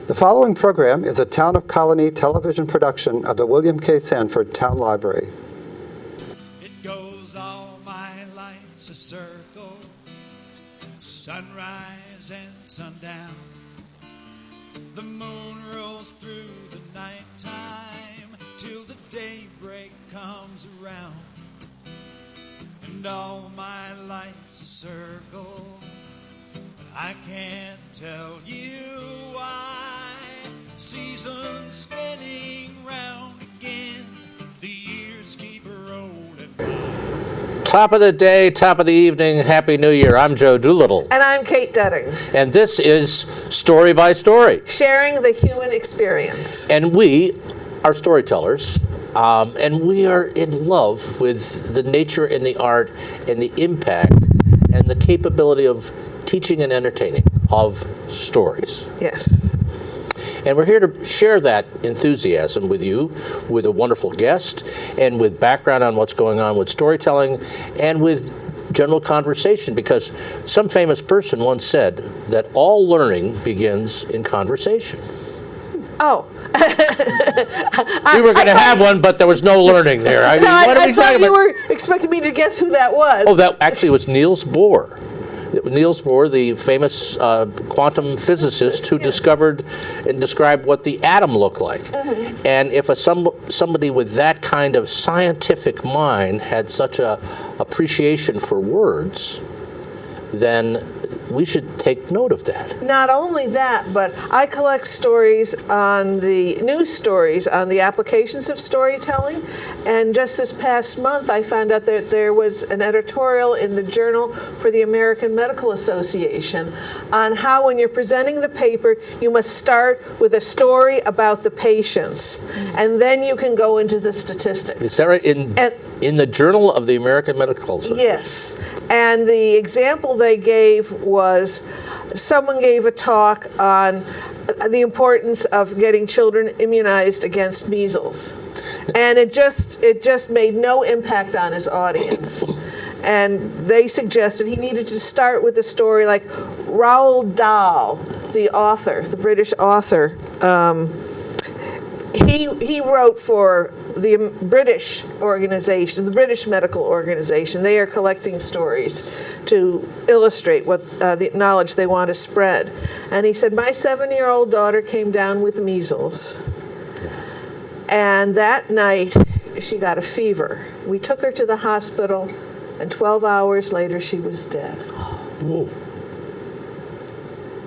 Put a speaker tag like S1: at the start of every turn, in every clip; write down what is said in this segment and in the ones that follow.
S1: The following program is a Town of Colonie television production of the William K. Sanford Town Library.
S2: It goes all my life's a circle, sunrise and sundown. The moon rolls through the nighttime till the daybreak comes around. And all my life's a circle, I can't tell you why. Seasons spinning round again, the years keep rolling by.
S3: Top of the day, top of the evening, Happy New Year. I'm Joe Doolittle.
S4: And I'm Kate Dudding.
S3: And this is Story by Story.
S4: Sharing the human experience.
S3: And we are storytellers. And we are in love with the nature and the art and the impact and the capability of teaching and entertaining of stories.
S4: Yes.
S3: And we're here to share that enthusiasm with you, with a wonderful guest, and with background on what's going on with storytelling, and with general conversation, because some famous person once said that all learning begins in conversation.
S4: Oh.
S3: We were going to have one, but there was no learning there. I mean, what are we
S4: I thought
S3: talking
S4: you
S3: about?
S4: were expecting me to guess who that was.
S3: Oh, that actually was Niels Bohr. Niels Bohr, the famous quantum physicist who discovered and described what the atom looked like. Mm-hmm. And if somebody with that kind of scientific mind had such a appreciation for words, then we should take note of that.
S4: Not only that, but I collect stories on the news stories on the applications of storytelling. And just this past month, I found out that there was an editorial in the Journal for the American Medical Association on how, when you're presenting the paper, you must start with a story about the patients, and then you can go into the statistics.
S3: Is that right? In the Journal of the American Medical Association?
S4: Yes. And the example they gave was someone gave a talk on the importance of getting children immunized against measles. And it just made no impact on his audience. And they suggested he needed to start with a story like Roald Dahl, the author, the British author. He wrote for the British organization, the British Medical Organization. They are collecting stories to illustrate what the knowledge they want to spread. And he said, my 7-year-old daughter came down with measles. And that night, she got a fever. We took her to the hospital, and 12 hours later, she was dead.
S3: Whoa.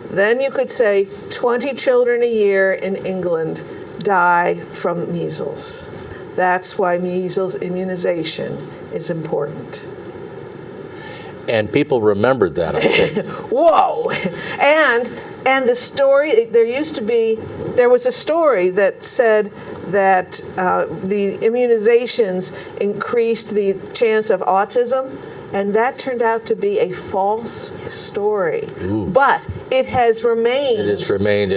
S4: Then you could say 20 children a year in England die from measles. That's why measles immunization is important.
S3: And people remembered that, I think.
S4: Whoa! And the story, there was a story that said that the immunizations increased the chance of autism, and that turned out to be a false story. Ooh. But it has remained.
S3: It has remained.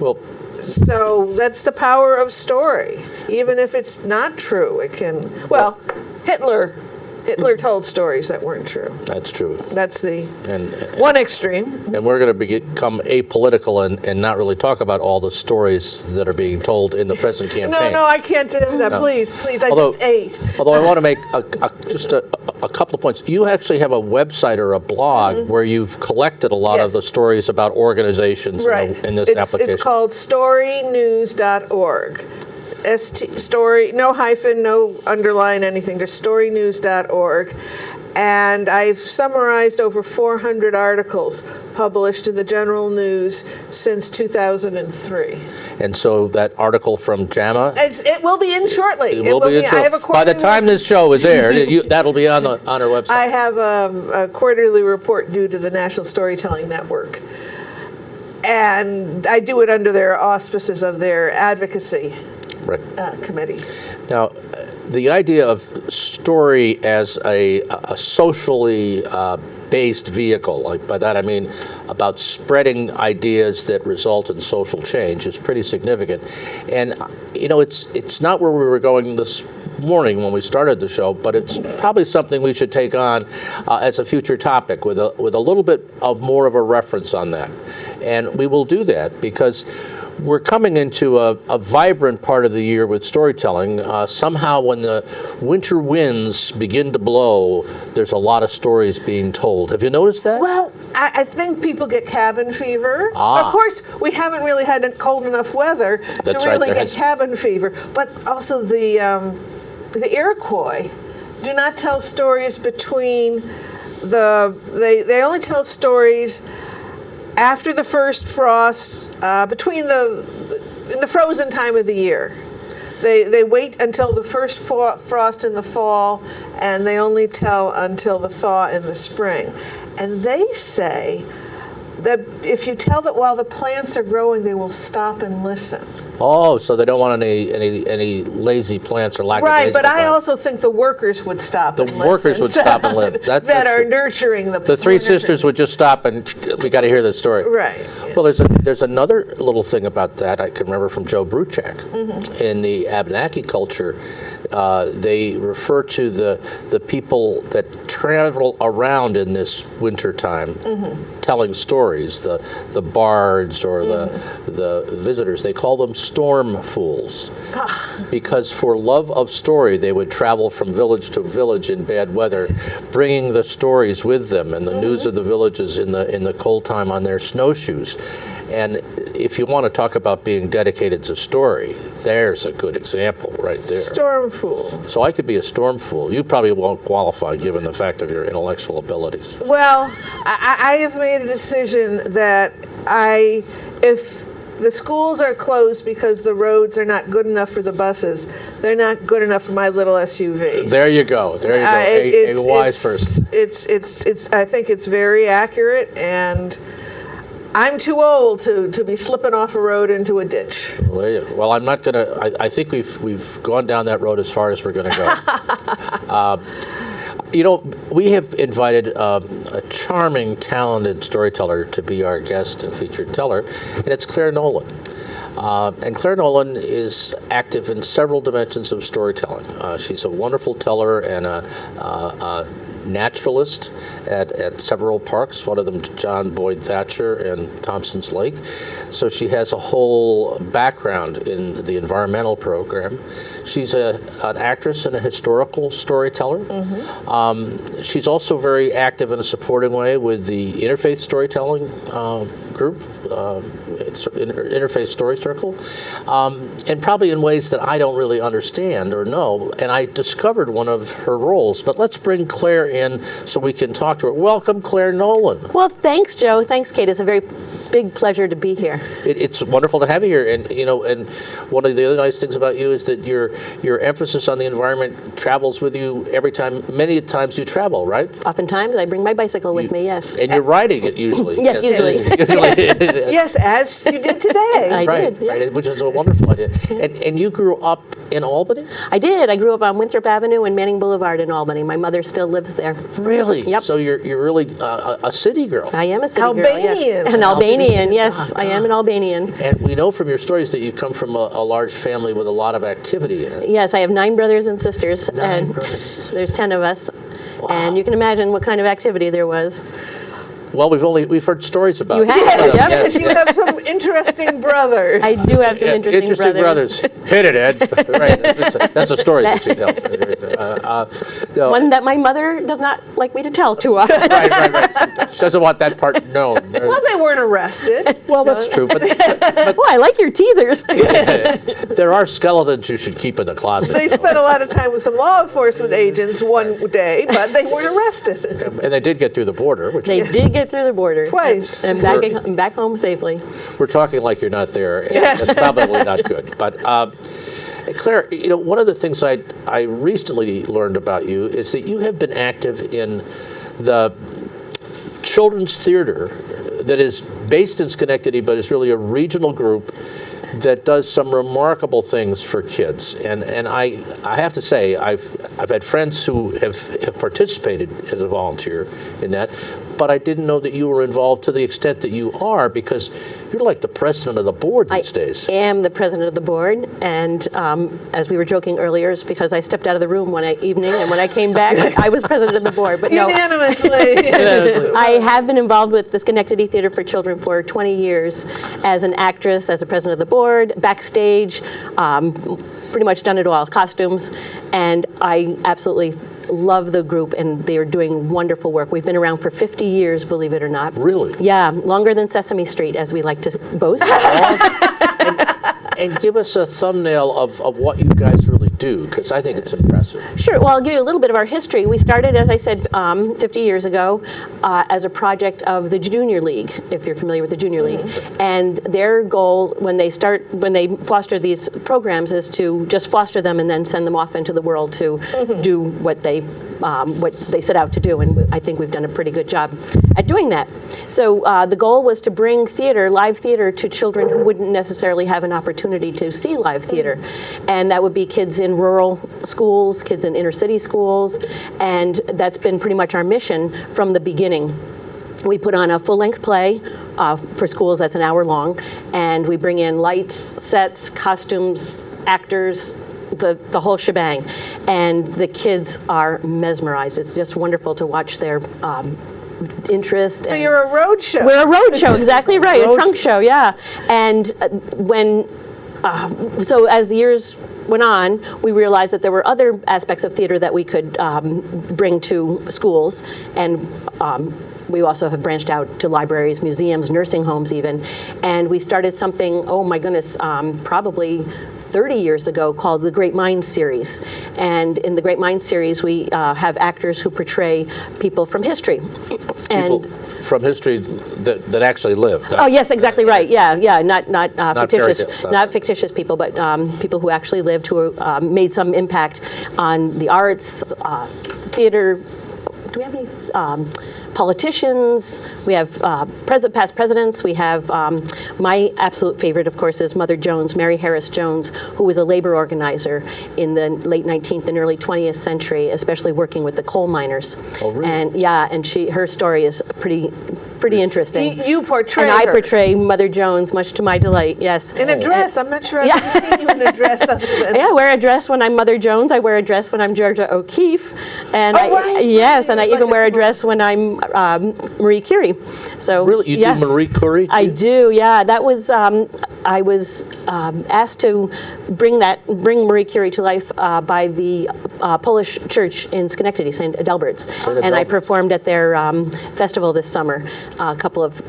S3: Well.
S4: So that's the power of story. Even if it's not true, it can. Well, Hitler told stories that weren't true.
S3: That's true.
S4: That's the one extreme.
S3: And we're going to become apolitical and not really talk about all the stories that are being told in the present campaign.
S4: No, I can't do that. No. Please, I just ate.
S3: Although I want to make just a couple of points. You actually have a website or a blog where you've collected a lot of the stories about organizations in this application.
S4: It's called storynews.org. Story, no hyphen, no underline, anything, just storynews.org. And I've summarized over 400 articles published in the General News since 2003.
S3: And so that article from JAMA?
S4: It will be in shortly.
S3: It will be in shortly. I have a quarterly. By the time this show is aired, that'll be on our website.
S4: I have a quarterly report due to the National Storytelling Network. And I do it under their auspices of their advocacy committee.
S3: Now, the idea of story as a socially based vehicle, like by that I mean about spreading ideas that result in social change, is pretty significant. And it's not where we were going this morning when we started the show, but it's probably something we should take on as a future topic with a little bit of more of a reference on that. And we will do that because we're coming into a vibrant part of the year with storytelling. Somehow when the winter winds begin to blow, there's a lot of stories being told. Have you noticed that?
S4: Well, I think people get cabin fever. Of course, we haven't really had cold enough weather to really get cabin fever. But also the Iroquois do not tell stories between they only tell stories after the first frost, between in the frozen time of the year. They wait until the first frost in the fall, and they only tell until the thaw in the spring. And they say that if you tell that while the plants are growing, they will stop and listen.
S3: Oh, so they don't want any lazy plants or lackadaisical
S4: Right, but I
S3: plants.
S4: also think the workers would stop and listen.
S3: The workers would stop and listen.
S4: That are nurturing the
S3: The three sisters would just stop and we got to hear the story.
S4: Right.
S3: Well, there's another little thing about that I can remember from Joe Bruchac. In the Abenaki culture, they refer to the people that travel around in this winter time telling stories, the bards or the visitors. They call them storm fools because for love of story they would travel from village to village in bad weather, bringing the stories with them and the news of the villages in the cold time on their snowshoes. And if you want to talk about being dedicated to story, there's a good example right there.
S4: Storm fools.
S3: So I could be a storm fool. You probably won't qualify given the fact of your intellectual abilities.
S4: Well, I have made a decision that if the schools are closed because the roads are not good enough for the buses, they're not good enough for my little SUV.
S3: There you go. There you go. A wise person.
S4: I think it's very accurate, and I'm too old to be slipping off a road into a ditch.
S3: Well, I'm not going to. I think we've gone down that road as far as we're going to go. You know, we have invited a charming, talented storyteller to be our guest and featured teller, and it's Claire Nolan. And Claire Nolan is active in several dimensions of storytelling. She's a wonderful teller and a naturalist at several parks, one of them John Boyd Thatcher and Thompson's Lake. So she has a whole background in the environmental program. She's an actress and a historical storyteller. She's also very active in a supporting way with the Interfaith Storytelling group, Interfaith Story Circle, and probably in ways that I don't really understand or know. And I discovered one of her roles. But let's bring Claire in so we can talk to her. Welcome, Claire Nolan.
S5: Well, thanks, Joe. Thanks, Kate. It's a very big pleasure to be here.
S3: It's wonderful to have you here. And you know, and one of the other nice things about you is that your emphasis on the environment travels with you every time. Many times you travel, right?
S5: Oftentimes, I bring my bicycle with me. Yes.
S3: And you're riding it usually.
S5: Yes, usually.
S4: Yes, as you did today.
S5: I
S3: Right,
S5: did. Yeah.
S3: right, which is a wonderful idea. And you grew up in Albany?
S5: I did. I grew up on Winthrop Avenue and Manning Boulevard in Albany. My mother still lives there.
S3: Really?
S5: Yep.
S3: So you're really a city girl.
S5: I am a city
S4: Albanian.
S5: girl. Yeah. An Albanian, yes. I am an Albanian.
S3: And we know from your stories that you come from a large family with a lot of activity in it.
S5: Yes, I have 9 brothers and sisters.
S3: Nine
S5: and
S3: brothers and sisters.
S5: There's 10 of us. And you can imagine what kind of activity there was.
S3: Well, we've heard stories about
S5: You
S3: it.
S5: have?
S4: Yes, you have some interesting brothers.
S5: I do have some interesting brothers.
S3: Hit it, Ed. Right. That's a story that she tells. No.
S5: One that my mother does not like me to tell too often.
S3: Right. She doesn't want that part known.
S4: Well, they weren't arrested.
S3: Well, that's true, but
S5: Oh, I like your teasers.
S3: there are skeletons you should keep in the closet.
S4: They spent a lot of time with some law enforcement agents one day, but they weren't arrested.
S3: And they did get through the border, which
S5: They did get through the border.
S4: Twice.
S5: And back home safely.
S3: we're talking like you're not there. And
S4: Yes.
S3: That's probably not good. But Claire, you know, one of the things I recently learned about you is that you have been active in the children's theater that is based in Schenectady, but is really a regional group that does some remarkable things for kids. And I have to say, I've had friends who have participated as a volunteer in that, but I didn't know that you were involved to the extent that you are, because you're like the president of the board these days.
S5: I am the president of the board, and as we were joking earlier, it's because I stepped out of the room one evening, and when I came back, I was president of the board. But no,
S4: Unanimously.
S5: I have been involved with the Schenectady Theater for Children for 20 years as an actress, as a president of the board, backstage, pretty much done it all, costumes, and I absolutely love the group, and they are doing wonderful work. We've been around for 50 years, believe it or not.
S3: Really?
S5: Yeah, longer than Sesame Street, as we like to boast.
S3: And give us a thumbnail of what you guys really do, because I think it's impressive.
S5: Sure. Well, I'll give you a little bit of our history. We started, as I said, 50 years ago as a project of the Junior League, if you're familiar with the Junior League. And their goal when they foster these programs is to just foster them and then send them off into the world to do what they set out to do. And I think we've done a pretty good job at doing that. So the goal was to bring theater, live theater, to children who wouldn't necessarily have an opportunity to see live theater. And that would be kids in rural schools, kids in inner city schools, and that's been pretty much our mission from the beginning. We put on a full-length play for schools that's an hour long, and we bring in lights, sets, costumes, actors, the whole shebang. And the kids are mesmerized. It's just wonderful to watch their interest.
S4: So you're a road show.
S5: We're a road show, exactly right, a trunk show, yeah. And so as the years went on, we realized that there were other aspects of theater that we could bring to schools, and we also have branched out to libraries, museums, nursing homes even, and we started something, oh my goodness, probably 30 years ago, called the Great Minds series. And in the Great Minds series, we have actors who portray people from history.
S3: People from history that actually lived.
S5: Oh yes, exactly right. Yeah, not fictitious,
S3: fairy tales,
S5: not fictitious people, but people who actually lived, who made some impact on the arts, theater. Do we have any politicians? We have past presidents. We have my absolute favorite, of course, is Mother Jones, Mary Harris Jones, who was a labor organizer in the late 19th and early 20th century, especially working with the coal miners.
S3: Oh, really?
S5: And yeah, and her story is pretty interesting.
S4: You portray
S5: and I
S4: her.
S5: portray Mother Jones, much to my delight. Yes.
S4: In a dress. I'm not sure I've ever seen you in a dress. Other than
S5: Yeah, I wear a dress when I'm Mother Jones. I wear a dress when I'm Georgia O'Keeffe, and I even wear a dress when I'm Marie Curie. So
S3: Really, you do Marie Curie too?
S5: I do. Yeah, that was I was asked to bring Marie Curie to life by the Polish church in Schenectady, St. Adalbert's, and I performed at their festival this summer, a couple of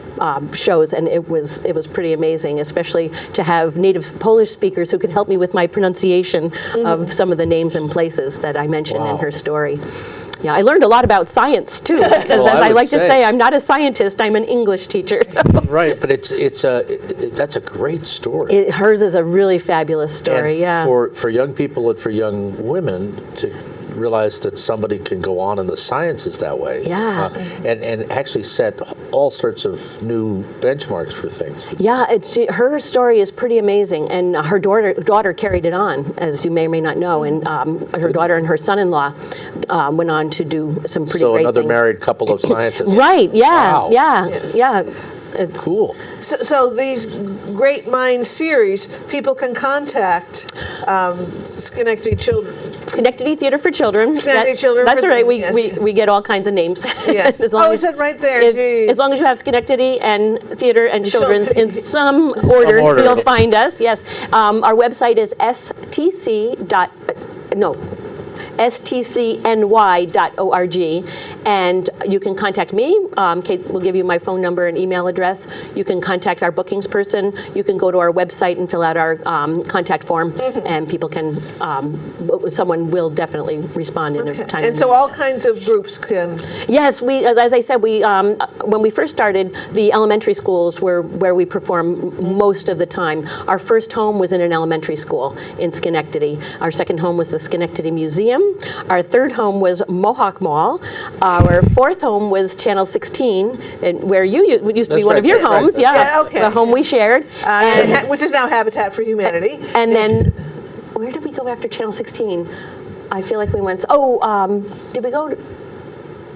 S5: shows, and it was pretty amazing, especially to have native Polish speakers who could help me with my pronunciation of some of the names and places that I mentioned in her story. Yeah, I learned a lot about science too, because
S3: Well,
S5: as
S3: I
S5: I
S3: would
S5: like to
S3: say-
S5: say, I'm not a scientist, I'm an English teacher. So.
S3: Right, but that's a great story.
S5: Hers is a really fabulous story,
S3: and
S5: yeah.
S3: for young people and for young women to realize that somebody can go on in the sciences that way.
S5: Yeah.
S3: And actually set all sorts of new benchmarks for things.
S5: Yeah, her story is pretty amazing, and her daughter carried it on, as you may or may not know, and her daughter and her son-in-law went on to do some pretty
S3: So
S5: great
S3: another
S5: things.
S3: married couple of scientists.
S5: Right, yeah,
S3: Wow.
S5: yeah. It's
S3: Cool.
S4: So these Great Minds series, people can contact Schenectady Children.
S5: Schenectady Theater for Children.
S4: Schenectady Children
S5: That's
S4: for
S5: all right.
S4: Children, yes.
S5: We get all kinds of names.
S4: Yes.
S5: As long
S4: Oh,
S5: as-
S4: is it right there?
S5: As long as you have Schenectady and Theater and Children's in
S4: children.
S5: some order,
S3: order.
S5: you'll find us. Yes. Our website is stcny.org, and you can contact me. Kate will give you my phone number and email address. You can contact our bookings person. You can go to our website and fill out our contact form, and people can, someone will definitely respond in a time.
S4: And so all kinds of groups can.
S5: Yes, as I said, when we first started, the elementary schools were where we perform most of the time. Our first home was in an elementary school in Schenectady. Our second home was the Schenectady Museum. Our third home was Mohawk Mall. Our fourth home was Channel 16, where you used to be
S3: That's
S5: one
S3: right,
S5: of your
S3: that's right,
S5: homes.
S3: that's
S5: Yeah,
S4: right. Okay.
S5: the home we shared.
S4: Which is now Habitat for Humanity.
S5: And then, where did we go after Channel 16? I feel like we went. Did we go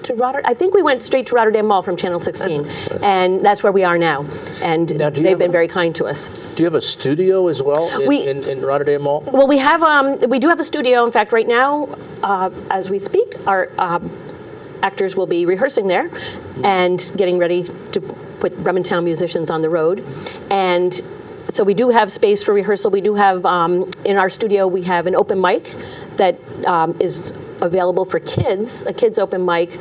S5: to to Rotterdam. I think we went straight to Rotterdam Mall from Channel 16, and that's where we are now. And
S3: Now, do you
S5: they've
S3: have
S5: been very kind to us.
S3: Do you have a studio as well in Rotterdam Mall?
S5: Well, we do have a studio. In fact, right now, as we speak, our actors will be rehearsing there and getting ready to put Bremertown musicians on the road. And so we do have space for rehearsal. We do have, in our studio, we have an open mic that is available for kids, a kids open mic.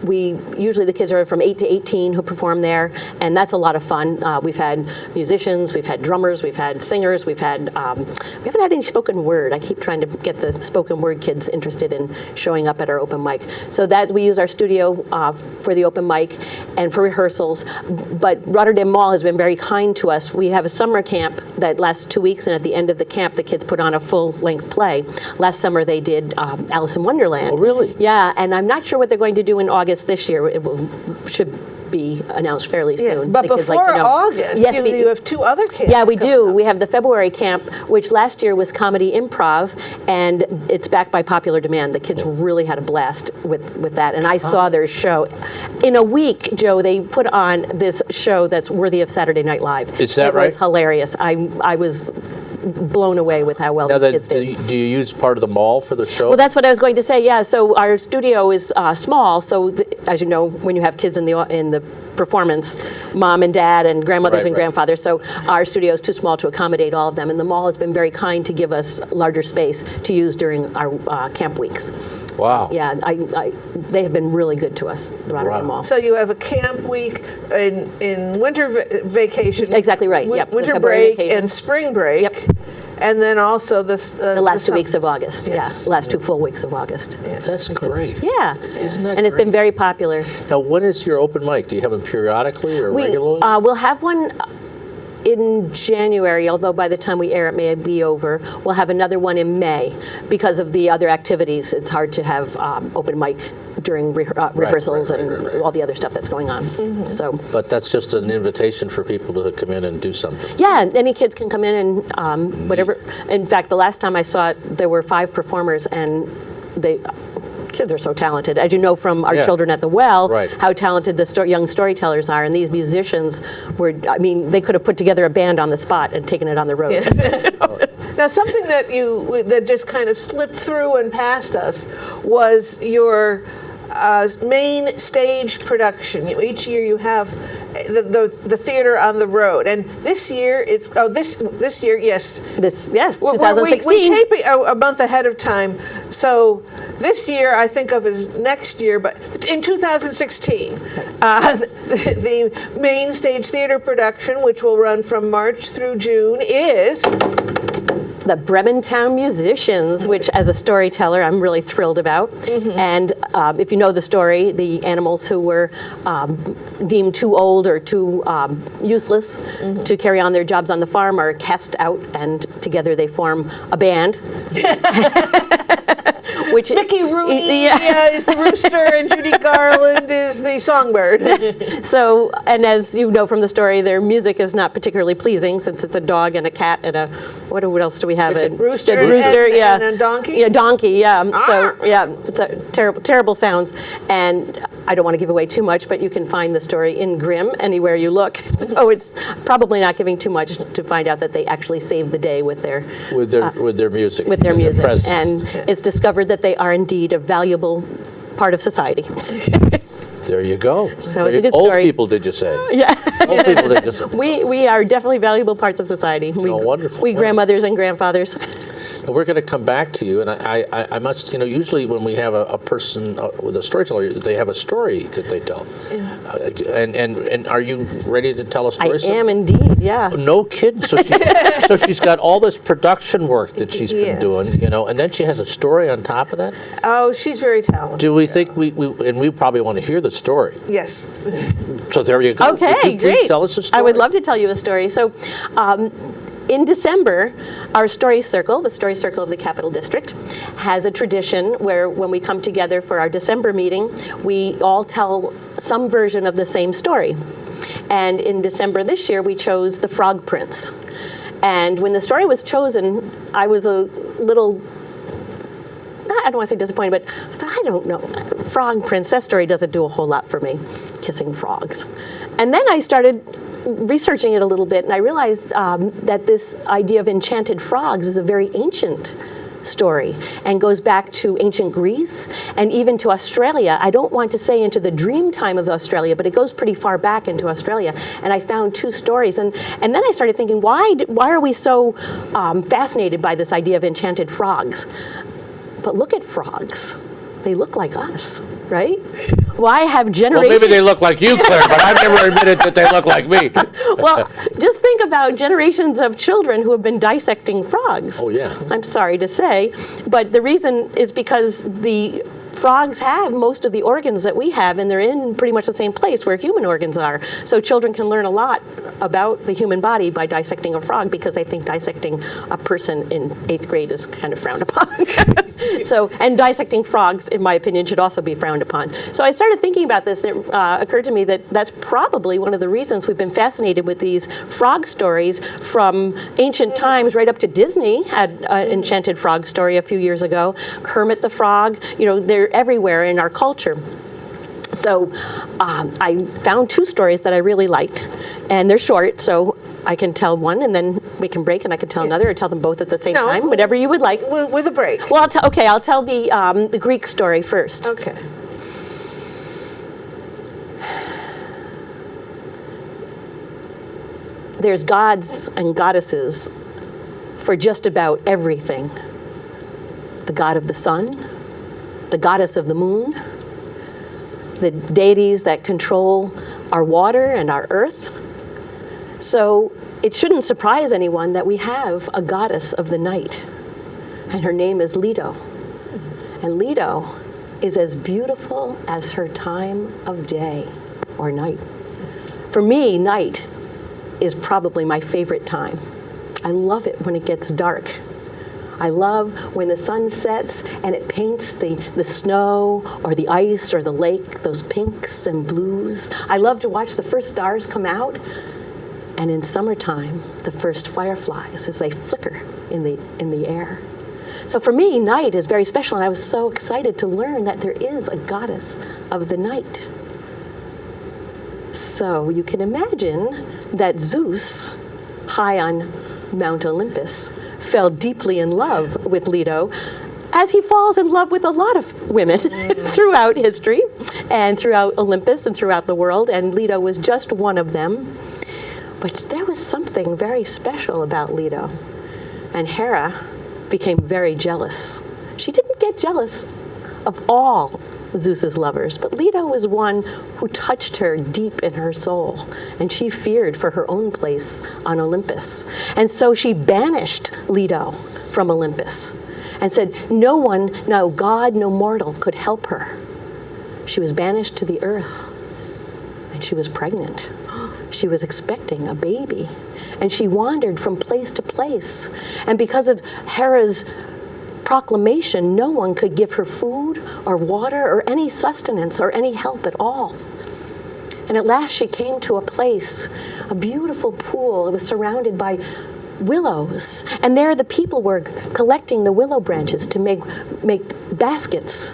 S5: Usually the kids are from 8 to 18 who perform there, and that's a lot of fun. We've had musicians, we've had drummers, we've had singers, we haven't had any spoken word. I keep trying to get the spoken word kids interested in showing up at our open mic. So that we use our studio for the open mic and for rehearsals. But Rotterdam Mall has been very kind to us. We have a summer camp that lasts 2 weeks, and at the end of the camp, the kids put on a full-length play. Last summer they did Alice in Wonderland.
S3: Oh, really?
S5: Yeah, and I'm not sure what they're going to do in August this year. It should be announced fairly soon.
S4: Yes, but
S5: The kids
S4: before
S5: like to know.
S4: August,
S5: Yes,
S4: you have 2 other camps.
S5: yeah, we
S4: coming
S5: do.
S4: up.
S5: We have the February camp, which last year was comedy improv, and it's backed by popular demand. The kids really had a blast with that, and I saw their show. In a week, Joe, they put on this show that's worthy of Saturday Night Live.
S3: Is that
S5: It
S3: right?
S5: was hilarious. I was blown away with how well
S3: Now,
S5: the kids did.
S3: do you use part of the mall for the show?
S5: Well, that's what I was going to say. Yeah, so our studio is small. So as you know, when you have kids in the performance, mom and dad and grandmothers and
S3: Right.
S5: grandfathers. So our studio is too small to accommodate all of them. And the mall has been very kind to give us larger space to use during our camp weeks.
S3: Wow.
S5: Yeah, they have been really good to us, the Rotterdam
S3: Wow.
S5: Mall.
S4: So you have a camp week in winter vacation.
S5: Exactly right, yep, the
S4: Winter
S5: February
S4: break
S5: vacation.
S4: and spring break.
S5: Yep.
S4: And then also the
S5: The last 2 weeks of August.
S4: Yes.
S5: Yeah, last 2 full weeks of August.
S3: That's great.
S5: Yeah,
S3: Isn't that
S5: and it's been
S3: great?
S5: very popular.
S3: Now, when is your open mic? Do you have them periodically or regularly?
S5: We'll have one in January, although by the time we air it may be over. We'll have another one in May because of the other activities. It's hard to have open mic during rehearsals
S3: right,
S5: and
S3: right.
S5: all the other stuff that's going on. So
S3: But that's just an invitation for people to come in and do something.
S5: yeah, any kids can come in and whatever. In fact, the last time I saw it, there were 5 performers, and kids are so talented. As you know from our
S3: Yeah.
S5: children at the well,
S3: Right.
S5: how talented the young storytellers are. And these musicians were, they could have put together a band on the spot and taken it on the road.
S4: Now, something that just kind of slipped through and past us was your main stage production. Each year you have the theater on the road, and this year this year, yes.
S5: Yes,
S4: We're-
S5: 2016.
S4: We tape it a month ahead of time, so this year I think of as next year, but in 2016, the main stage theater production, which will run from March through June, is
S5: the Bremertown Musicians, which as a storyteller I'm really thrilled about. And if you know the story, the animals who were deemed too old or too useless to carry on their jobs on the farm are cast out, and together they form a band. Which
S4: Mickey Rooney
S5: Yeah.
S4: is the rooster, and Judy Garland is the songbird.
S5: So, and as you know from the story, their music is not particularly pleasing since it's a dog and a cat and a what else do we have? A
S4: Rooster
S5: yeah,
S4: and a donkey?
S5: Yeah, donkey. Yeah. So yeah, it's a terrible sounds, and I don't want to give away too much, but you can find the story in Grimm anywhere you look. So it's probably not giving too much to find out that they actually saved the day with their
S3: music.
S5: with their music,
S3: presence.
S5: and it's discovered that they are indeed a valuable part of society.
S3: There you go.
S5: So it's a good
S3: Old
S5: story.
S3: people, did you say?
S5: Yeah.
S3: Old people, did you say?
S5: We are definitely valuable parts of society.
S3: Wonderful.
S5: We grandmothers and grandfathers.
S3: And we're going to come back to you, and I must, usually when we have a person with a storyteller, they have a story that they tell. And are you ready to tell a
S5: I
S3: story?
S5: am indeed, yeah.
S3: No kidding. So she's got all this production work that she's been doing, and then she has a story on top of that.
S4: Oh, she's very talented.
S3: Do we think we probably want to hear the story?
S4: Yes.
S3: So there you go.
S5: Okay,
S3: Would you please
S5: great.
S3: tell us a story?
S5: I would love to tell you a story. So, in December, our Story Circle, the Story Circle of the Capital District, has a tradition where when we come together for our December meeting, we all tell some version of the same story. And in December this year, we chose The Frog Prince. And when the story was chosen, I was a little, I don't want to say disappointed, but I don't know, Frog Prince, that story doesn't do a whole lot for me, kissing frogs. And then I started researching it a little bit, and I realized that this idea of enchanted frogs is a very ancient story and goes back to ancient Greece and even to Australia. I don't want to say into the dream time of Australia, but it goes pretty far back into Australia. And I found 2 stories. And then I started thinking, why are we so fascinated by this idea of enchanted frogs? But look at frogs. They look like us, right? Why have generations...
S3: Well, maybe they look like you, Claire, but I've never admitted that they look like me.
S5: Well, just think about generations of children who have been dissecting frogs.
S3: Oh, yeah.
S5: I'm sorry to say, but the reason is because the frogs have most of the organs that we have, and they're in pretty much the same place where human organs are. So children can learn a lot about the human body by dissecting a frog, because I think dissecting a person in 8th grade is kind of frowned upon. And dissecting frogs, in my opinion, should also be frowned upon. So I started thinking about this, and it occurred to me that that's probably one of the reasons we've been fascinated with these frog stories from ancient times right up to Disney had an enchanted frog story a few years ago. Kermit the Frog, they're everywhere in our culture. So I found 2 stories that I really liked, and they're short, so I can tell one, and then we can break, and I can tell another, or tell them both at the same time, whatever you would like.
S4: With a break.
S5: Well, I'll tell the Greek story first.
S4: Okay.
S5: There's gods and goddesses for just about everything. The god of the sun, the goddess of the moon, the deities that control our water and our earth. So it shouldn't surprise anyone that we have a goddess of the night, and her name is Leto. And Leto is as beautiful as her time of day or night. For me, night is probably my favorite time. I love it when it gets dark. I love when the sun sets and it paints the snow or the ice or the lake, those pinks and blues. I love to watch the first stars come out, and in summertime, the first fireflies as they flicker in the air. So for me, night is very special, and I was so excited to learn that there is a goddess of the night. So you can imagine that Zeus, high on Mount Olympus, fell deeply in love with Leto, as he falls in love with a lot of women throughout history and throughout Olympus and throughout the world, and Leto was just one of them. But there was something very special about Leto, and Hera became very jealous. She didn't get jealous of all Zeus's lovers, but Leto was one who touched her deep in her soul, and she feared for her own place on Olympus. And so she banished Leto from Olympus and said no one, no god, no mortal could help her. She was banished to the earth, and she was pregnant. She was expecting a baby, and she wandered from place to place. And because of Hera's proclamation, no one could give her food or water or any sustenance or any help at all. And at last she came to a place, a beautiful pool. It was surrounded by willows, and there the people were collecting the willow branches to make baskets.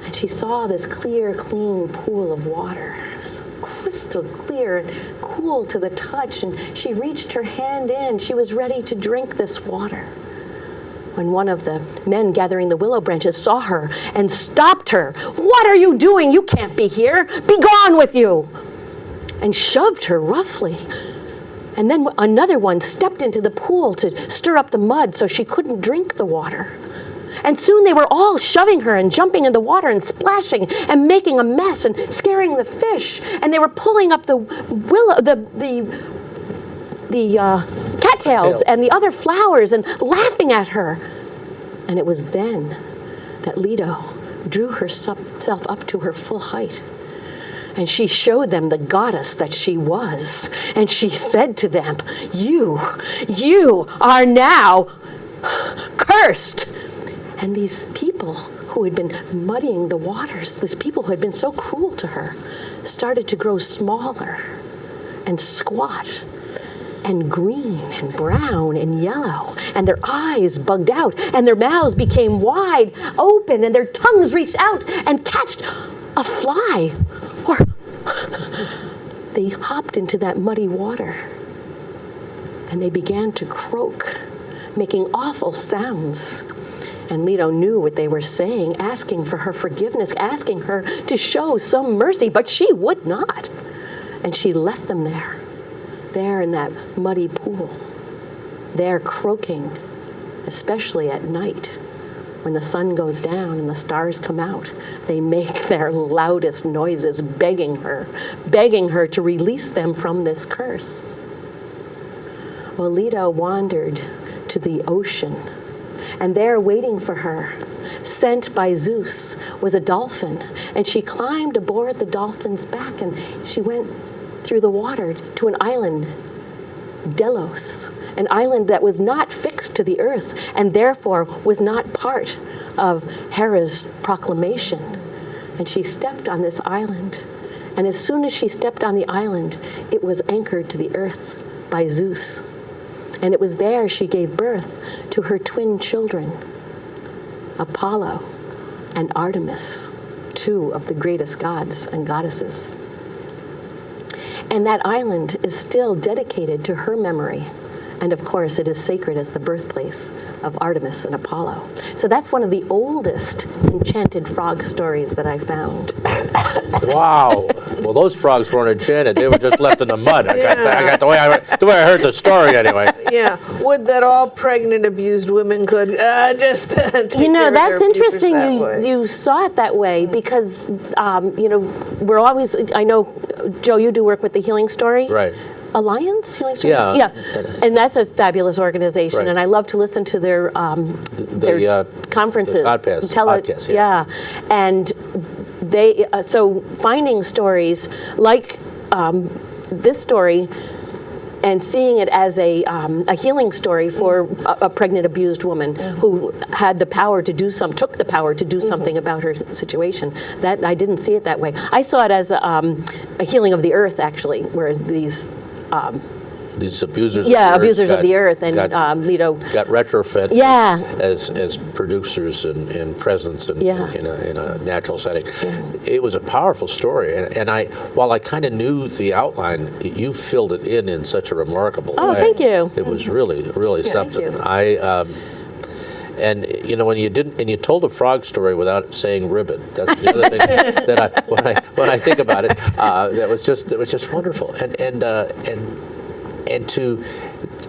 S5: And she saw this clear, clean pool of water, crystal clear and cool to the touch, and she reached her hand in. She was ready to drink this water, when one of the men gathering the willow branches saw her and stopped her. "What are you doing? You can't be here. Be gone with you!" And shoved her roughly. And then another one stepped into the pool to stir up the mud so she couldn't drink the water. And soon they were all shoving her and jumping in the water and splashing and making a mess and scaring the fish. And they were pulling up the willow, the cattails and the other flowers and laughing at her. And it was then that Leto drew herself up to her full height. And she showed them the goddess that she was. And she said to them, you are now cursed." And these people who had been muddying the waters, these people who had been so cruel to her, started to grow smaller and squat and green and brown and yellow, and their eyes bugged out, and their mouths became wide open, and their tongues reached out and catched a fly, or they hopped into that muddy water, and they began to croak, making awful sounds. And Leto knew what they were saying, asking for her forgiveness, asking her to show some mercy, but she would not. And she left them there in that muddy pool, there croaking, especially at night. When the sun goes down and the stars come out, they make their loudest noises, begging her to release them from this curse. Well, Leto wandered to the ocean, and there waiting for her, sent by Zeus, was a dolphin, and she climbed aboard the dolphin's back, and she went through the water to an island, Delos, an island that was not fixed to the earth, and therefore was not part of Hera's proclamation. And she stepped on this island, and as soon as she stepped on the island, it was anchored to the earth by Zeus. And it was there she gave birth to her twin children, Apollo and Artemis, two of the greatest gods and goddesses. And that island is still dedicated to her memory. And of course, it is sacred as the birthplace of Artemis and Apollo. So that's one of the oldest enchanted frog stories that I found.
S3: Wow. Well, those frogs weren't enchanted. They were just left in the mud. I got the way I heard the story anyway.
S4: Yeah, would that all pregnant, abused women could just take care of
S5: That's
S4: their
S5: interesting
S4: pubers that way.
S5: you saw it that way because, we're always, I know, Joe, you do work with the Healing Story.
S3: Right.
S5: Alliance? Healing Story?
S3: Yeah.
S5: Yeah. And that's a fabulous organization,
S3: Right.
S5: and I love to listen to their conferences.
S3: The podcasts, yeah.
S5: And they, so finding stories like this story and seeing it as a healing story for a pregnant, abused woman who had the power to do took the power to do something about her situation. That I didn't see it that way. I saw it as a healing of the earth, actually, where these
S3: abusers.
S5: abusers of the earth, and
S3: got retrofit.
S5: Yeah.
S3: As producers and presence in a natural setting.
S5: Yeah.
S3: It was a powerful story, and while I kind of knew the outline, you filled it in such a remarkable way.
S5: Oh, thank you.
S3: It was really something.
S5: Thank you.
S3: And when you told a frog story without saying ribbon. That's the other thing that when I think about it, that was just wonderful. And to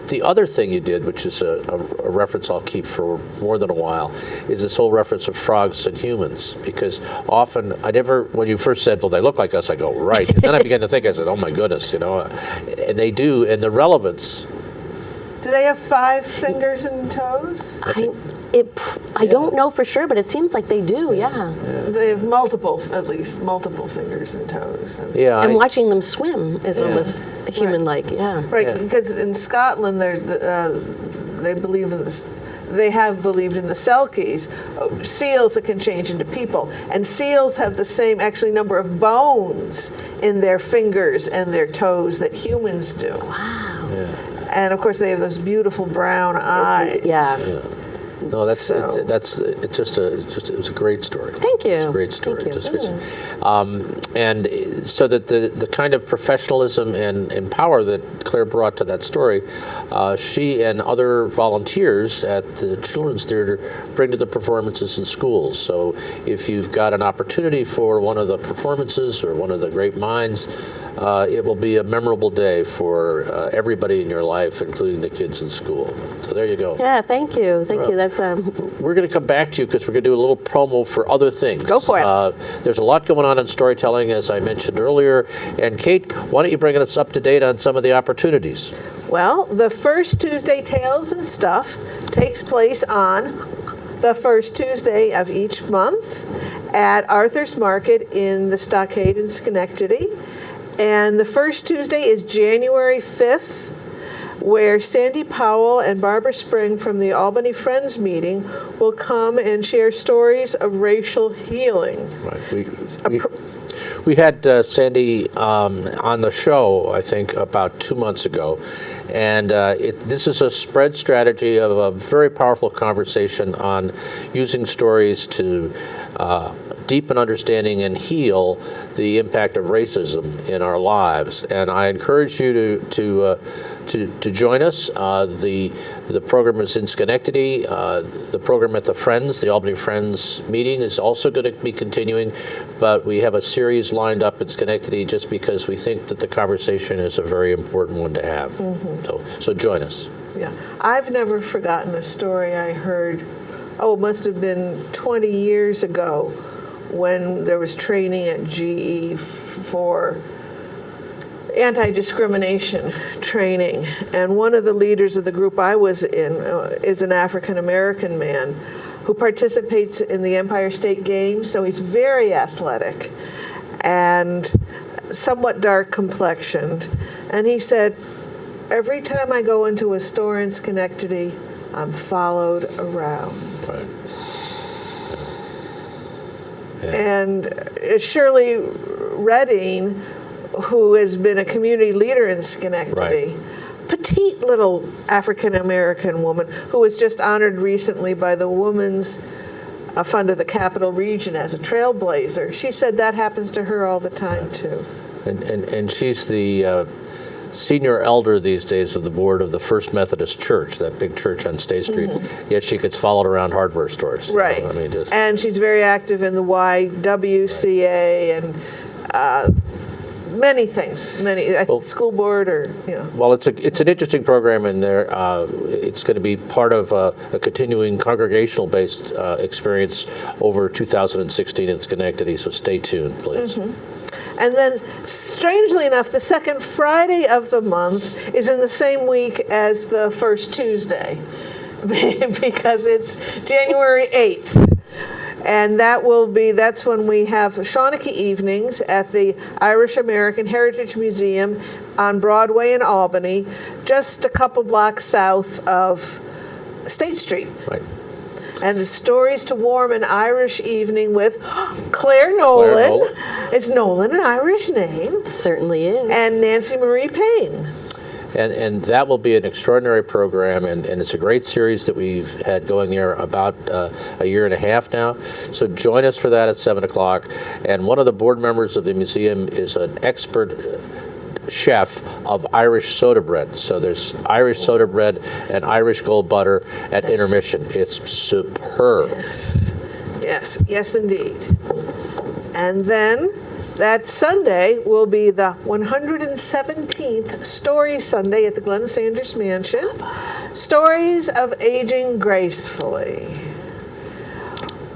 S3: the other thing you did, which is a reference I'll keep for more than a while, is this whole reference of frogs and humans. Because often, when you first said, well, they look like us, I go, right. And then I began to think, I said, oh my goodness, and they do, and the relevance.
S4: Do they have 5 fingers and toes?
S5: I don't know for sure, but it seems like they do, yeah.
S4: They have at least multiple fingers and toes.
S5: And watching them swim is almost human-like, yeah.
S4: Right, because in Scotland, they believe in this. They have believed in the Selkies, seals that can change into people. And seals have the same, actually, number of bones in their fingers and their toes that humans do.
S5: Wow.
S3: Yeah.
S4: And of course, they have those beautiful brown eyes.
S5: Yeah.
S3: No, it was a great story.
S5: Thank you.
S3: It's a great story.
S5: Thank you.
S3: Just great. And so that the kind of professionalism and power that Claire brought to that story, she and other volunteers at the Children's Theater bring to the performances in schools. So if you've got an opportunity for one of the performances or one of the great minds, it will be a memorable day for everybody in your life, including the kids in school. So there you go.
S5: Yeah, thank you. Thank you. That's
S3: We're going to come back to you because we're going to do a little promo for other things.
S5: Go for it.
S3: There's a lot going on in storytelling, as I mentioned earlier. And Kate, why don't you bring us up to date on some of the opportunities?
S4: Well, the first Tuesday Tales and Stuff takes place on the first Tuesday of each month at Arthur's Market in the Stockade in Schenectady. And the first Tuesday is January 5th, where Sandy Powell and Barbara Spring from the Albany Friends meeting will come and share stories of racial healing.
S3: Right. We had Sandy on the show, I think, about 2 months ago. And this is a spread strategy of a very powerful conversation on using stories to deepen understanding and heal the impact of racism in our lives. And I encourage you to join us. The program is in Schenectady. The program at the Albany Friends meeting is also going to be continuing, but we have a series lined up in Schenectady just because we think that the conversation is a very important one to have. So join us.
S4: Yeah, I've never forgotten a story I heard, it must have been 20 years ago, when there was training at GE for anti-discrimination training. And one of the leaders of the group I was in is an African-American man who participates in the Empire State Games, so he's very athletic and somewhat dark complexioned. And he said, every time I go into a store in Schenectady, I'm followed around.
S3: Right. Yeah.
S4: And Shirley Redding, who has been a community leader in Schenectady, petite little African-American woman who was just honored recently by the Women's Fund of the Capital Region as a trailblazer. She said that happens to her all the time, too.
S3: And she's the senior elder these days of the board of the First Methodist Church, that big church on State Street, yet she gets followed around hardware stores.
S4: Right.
S3: I mean,
S4: and she's very active in the YWCA and many things, school board or,
S3: Well, it's an interesting program, and it's going to be part of a continuing congregational-based experience over 2016 in Schenectady, so stay tuned, please.
S4: And then, strangely enough, the second Friday of the month is in the same week as the first Tuesday, because it's January 8th. And that's when we have Shawnee evenings at the Irish American Heritage Museum on Broadway in Albany, just a couple blocks south of State Street.
S3: Right.
S4: And it's Stories to Warm an Irish Evening with Claire Nolan. It's Nolan, an Irish name.
S5: It certainly is.
S4: And Nancy Marie Payne.
S3: And that will be an extraordinary program, and it's a great series that we've had going there about a year and a half now. So join us for that at 7 o'clock. And one of the board members of the museum is an expert chef of Irish soda bread. So there's Irish soda bread and Irish gold butter at intermission. It's superb.
S4: Yes, indeed. And then that Sunday will be the 117th Story Sunday at the Glenn Sanders Mansion. Stories of Aging Gracefully.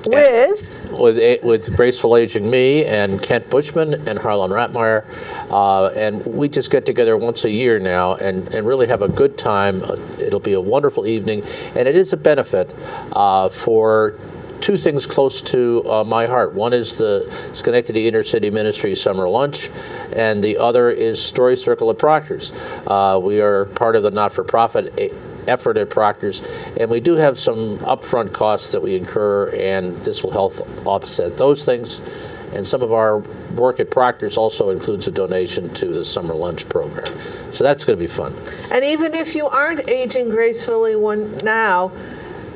S3: With Graceful Aging Me and Kent Bushman and Harlan Ratmeyer. And we just get together once a year now and really have a good time. It'll be a wonderful evening. And it is a benefit for two things close to my heart. One is the Schenectady Inner City Ministry Summer Lunch, and the other is Story Circle at Proctor's. We are part of the not-for-profit effort at Proctor's, and we do have some upfront costs that we incur, and this will help offset those things. And some of our work at Proctor's also includes a donation to the summer lunch program. So that's going to be fun.
S4: And even if you aren't aging gracefully now,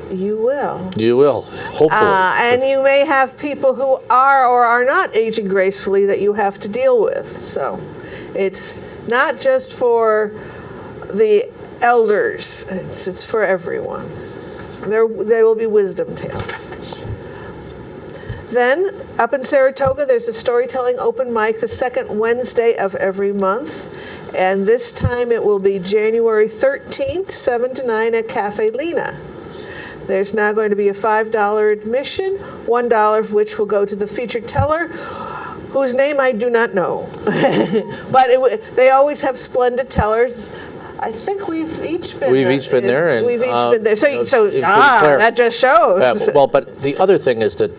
S4: you will.
S3: You will, hopefully.
S4: And you may have people who are or are not aging gracefully that you have to deal with. So it's not just for the elders, it's for everyone. There will be wisdom tales. Then, up in Saratoga, there's a storytelling open mic the second Wednesday of every month. And this time it will be January 13th, 7 to 9 at Cafe Lena. There's now going to be a $5 admission, $1 of which will go to the featured teller, whose name I do not know. But they always have splendid tellers. I think we've each been.
S3: We've each been there, and,
S4: we've each been there. So,
S3: including Claire.
S4: that just shows.
S3: Well, but the other thing is that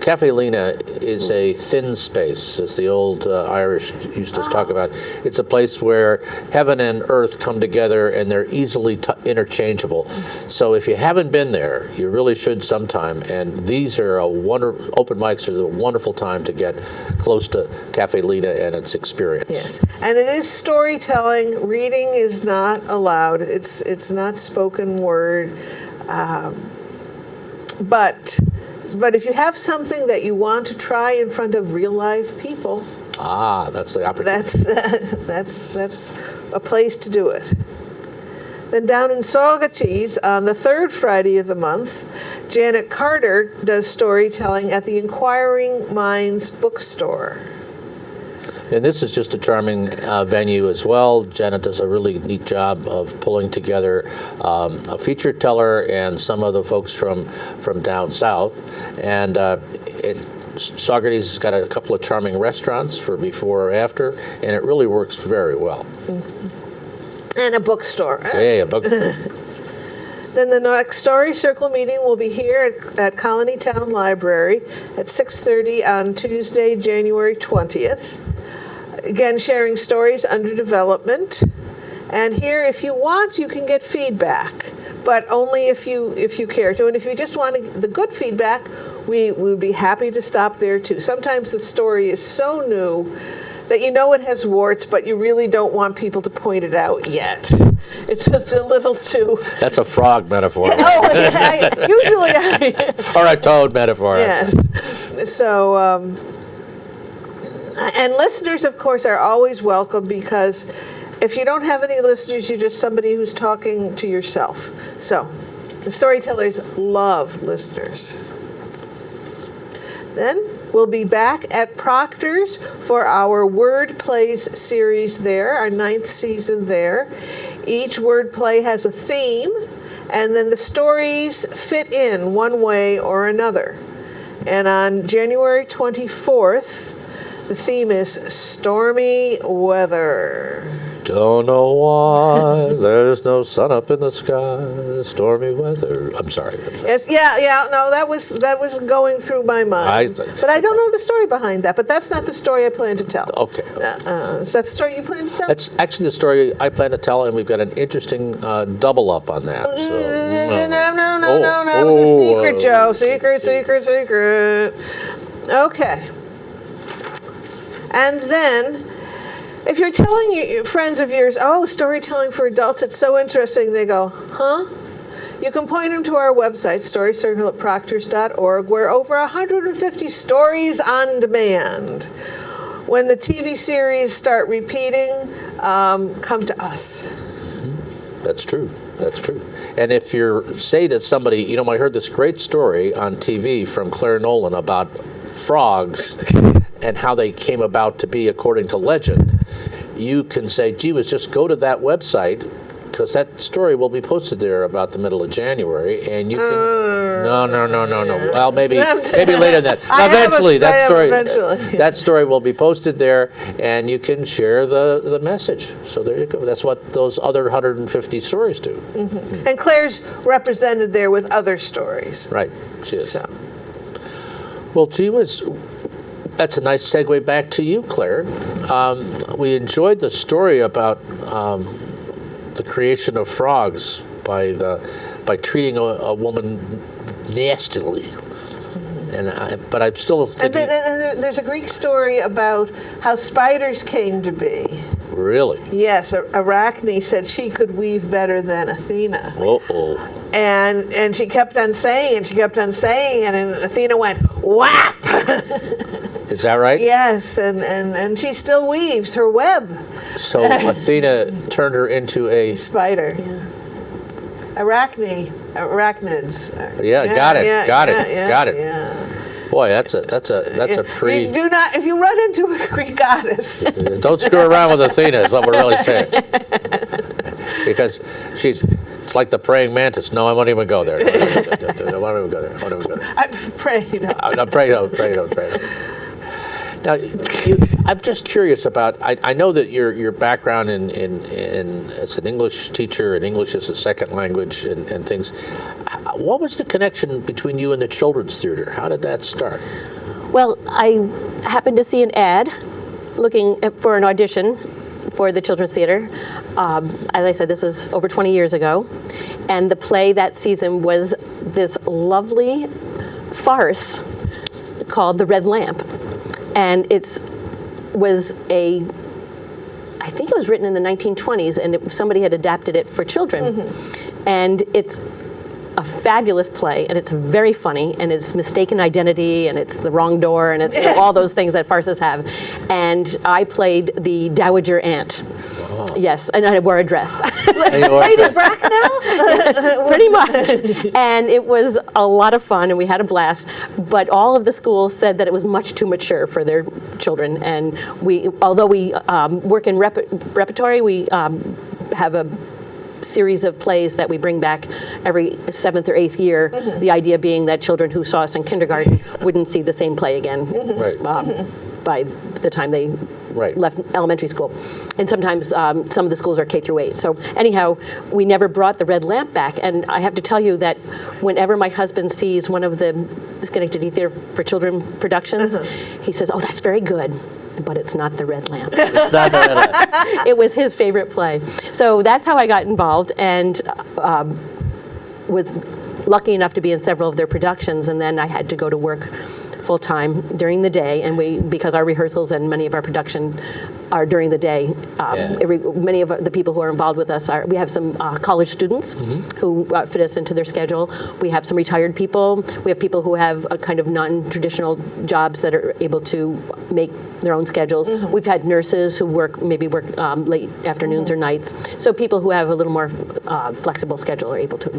S3: Cafe Lena is a thin space, as the old Irish used to talk about. It's a place where heaven and earth come together, and they're easily interchangeable. So if you haven't been there, you really should sometime. And these are open mics are a wonderful time to get close to Cafe Lena and its experience.
S4: Yes, and it is storytelling. Reading is not allowed. It's not spoken word. But if you have something that you want to try in front of real life people,
S3: that's the opportunity.
S4: that's a place to do it. Then down in Saugerties, on the third Friday of the month, Janet Carter does storytelling at the Inquiring Minds bookstore.
S3: And this is just a charming venue as well. Janet does a really neat job of pulling together a feature teller and some of the folks from down south. And Saugerties has got a couple of charming restaurants for before or after, and it really works very well.
S4: And a bookstore.
S3: Yeah, a book.
S4: Then the next Story Circle meeting will be here at Colonie Town Library at 6:30 on Tuesday, January 20th. Again, sharing stories under development. And here, if you want, you can get feedback, but only if you care to. And if you just want the good feedback, we would be happy to stop there too. Sometimes the story is so new that you know it has warts, but you really don't want people to point it out yet. It's a little too...
S3: That's a frog metaphor.
S4: Usually
S3: Or a toad metaphor.
S4: Yes. So, and listeners, of course, are always welcome, because if you don't have any listeners, you're just somebody who's talking to yourself. So, the storytellers love listeners. Then we'll be back at Proctor's for our Word Plays series there, our 9th season there. Each word play has a theme, and then the stories fit in one way or another. And on January 24th, the theme is stormy weather.
S3: Don't know why there's no sun up in the sky, stormy weather. I'm sorry.
S4: Yes, no, that was going through my mind. But I don't know the story behind that, but that's not the story I plan to tell.
S3: Okay.
S4: Is that the story you plan to tell?
S3: That's actually the story I plan to tell, and we've got an interesting double up on that. So,
S4: No, that was a secret, Joe. Secret. Okay. And then, if you're telling friends of yours, storytelling for adults, it's so interesting, they go, huh? You can point them to our website, storycircle@proctors.org, where over 150 stories on demand. When the TV series start repeating, come to us.
S3: That's true. And if you say to somebody, I heard this great story on TV from Claire Nolan about frogs and how they came about to be according to legend, you can say, gee whiz, just go to that website, because that story will be posted there about the middle of January, and you can... No. Well, maybe later than that. Eventually, that story will be posted there, and you can share the message. So there you go. That's what those other 150 stories do.
S4: Mm-hmm. And Claire's represented there with other stories.
S3: Right, she is.
S4: So.
S3: Well, gee whiz, that's a nice segue back to you, Claire. We enjoyed the story about the creation of frogs by treating a woman nastily. But I'm still thinking...
S4: And there's a Greek story about how spiders came to be.
S3: Really?
S4: Yes, Arachne said she could weave better than Athena.
S3: Uh-oh.
S4: And she kept on saying, and then Athena went, whap!
S3: Is that right?
S4: Yes, and she still weaves her web.
S3: So Athena turned her into a...
S4: spider. Yeah. Arachnids.
S3: Got it.
S4: Yeah.
S3: Boy, that's a pretty...
S4: Do not, if you run into a Greek goddess...
S3: Don't screw around with Athena, is what we're really saying. Because it's like the praying mantis. No, I won't even go there. I won't even go there.
S4: I pray.
S3: Pray. Now, I'm just curious about. I know that your background in as an English teacher and English as a second language and things. What was the connection between you and the Children's Theater? How did that start?
S5: Well, I happened to see an ad looking for an audition for the Children's Theater. As I said, this was over 20 years ago. And the play that season was this lovely farce called The Red Lamp. And I think it was written in the 1920s, and somebody had adapted it for children. And it's a fabulous play, and it's very funny, and it's mistaken identity, and it's the wrong door, and it's all those things that farces have. And I played the dowager aunt. Oh. Yes, and I wore a dress.
S4: Lady Bracknell?
S5: Pretty much. And it was a lot of fun, and we had a blast. But all of the schools said that it was much too mature for their children. And although we work in repertory, we have a series of plays that we bring back every 7th or 8th year. The idea being that children who saw us in kindergarten wouldn't see the same play again by the time they left elementary school. And sometimes some of the schools are K through 8. So anyhow, we never brought the Red Lamp back. And I have to tell you that whenever my husband sees one of the Schenectady Theater for Children productions, he says, "Oh, that's very good. But it's not the Red Lamp."
S3: It's not the Red Lamp.
S5: It was his favorite play. So that's how I got involved, and was lucky enough to be in several of their productions. And then I had to go to work full time during the day, and because our rehearsals and many of our production are during the day. Many of the people who are involved with us we have some college students who fit us into their schedule. We have some retired people. We have people who have a kind of non-traditional jobs that are able to make their own schedules. We've had nurses who work late afternoons or nights. So people who have a little more flexible schedule are able to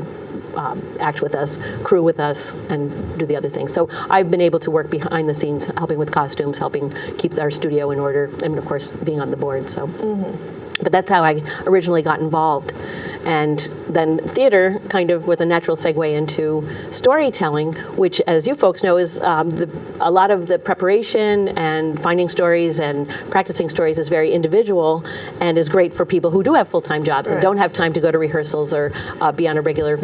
S5: act with us, crew with us, and do the other things. So I've been able to work behind the scenes, helping with costumes, helping keep our studio in order, and of course being on the board. So, but that's how I originally got involved. And then theater kind of was a natural segue into storytelling, which, as you folks know, is a lot of the preparation and finding stories and practicing stories is very individual and is great for people who do have full-time jobs and don't have time to go to rehearsals or be on a regular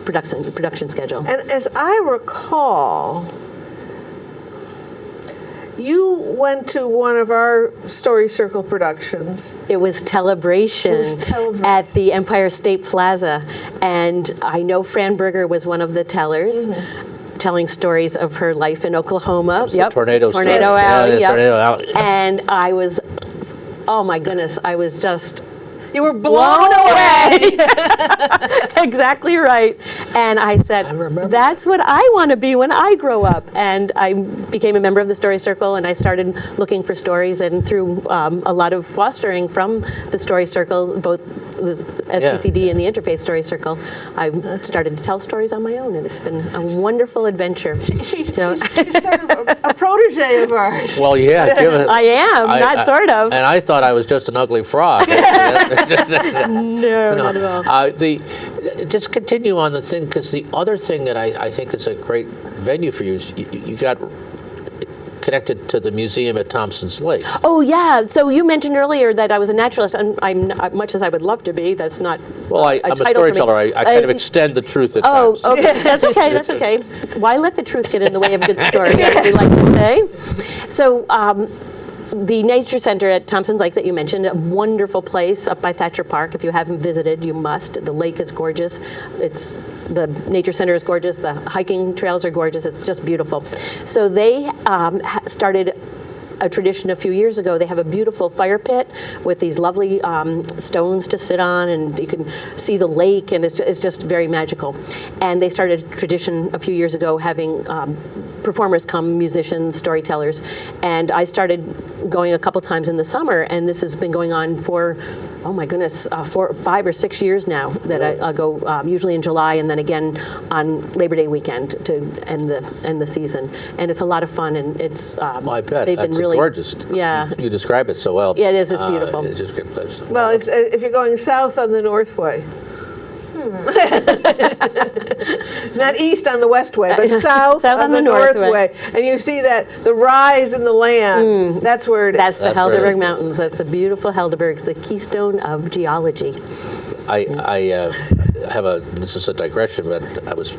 S5: production schedule.
S4: And as I recall, you went to one of our Story Circle productions.
S5: It was Telebration at the Empire State Plaza. And I know Fran Berger was one of the tellers, telling stories of her life in Oklahoma.
S3: Tornado
S5: Alley.
S3: Tornado Alley.
S5: And I was, oh my goodness, I was just...
S4: You were blown away.
S5: Exactly right. And I said, that's what I want to be when I grow up. And I became a member of the Story Circle, and I started looking for stories. And through a lot of fostering from the Story Circle, both the STCD and the Interfaith Story Circle, I started to tell stories on my own. And it's been a wonderful adventure.
S4: She's sort of a protege of ours.
S3: Well, yeah.
S5: I am, not sort of.
S3: And I thought I was just an ugly frog.
S5: No, not at all.
S3: Just continue on the thing, because the other thing that I think is a great venue for you is you got connected to the museum at Thompson's Lake.
S5: Oh, yeah. So you mentioned earlier that I was a naturalist, and I'm not, much as I would love to be, that's not
S3: Well, I'm a storyteller. I kind of extend the truth at times.
S5: Oh, okay. That's okay. That's okay. Why let the truth get in the way of a good story, as we like to say? So, the Nature Center at Thompson's Lake that you mentioned, a wonderful place up by Thatcher Park. If you haven't visited, you must. The lake is gorgeous. The Nature Center is gorgeous. The hiking trails are gorgeous. It's just beautiful. So they started a tradition a few years ago. They have a beautiful fire pit with these lovely stones to sit on, and you can see the lake, and it's just very magical. And they started a tradition a few years ago having performers come, musicians, storytellers, and I started going a couple times in the summer, and this has been going on for, oh my goodness, 5 or 6 years now that I go usually in July and then again on Labor Day weekend to end the season. And it's a lot of fun, and it's
S3: Well, I bet.
S5: they've
S3: That's
S5: been really
S3: gorgeous.
S5: Yeah.
S3: You describe it so well.
S5: Yeah, it is. It's beautiful.
S3: It's just a great place.
S4: Well, if you're going south on the Northway. Not east on the west way, but south, on the north way. And you see that the rise in the land. That's where it is.
S5: That's the
S3: That's where it
S5: Helderberg
S3: is.
S5: Mountains. That's the beautiful Helderbergs, the keystone of geology.
S3: I have this is a digression, but I was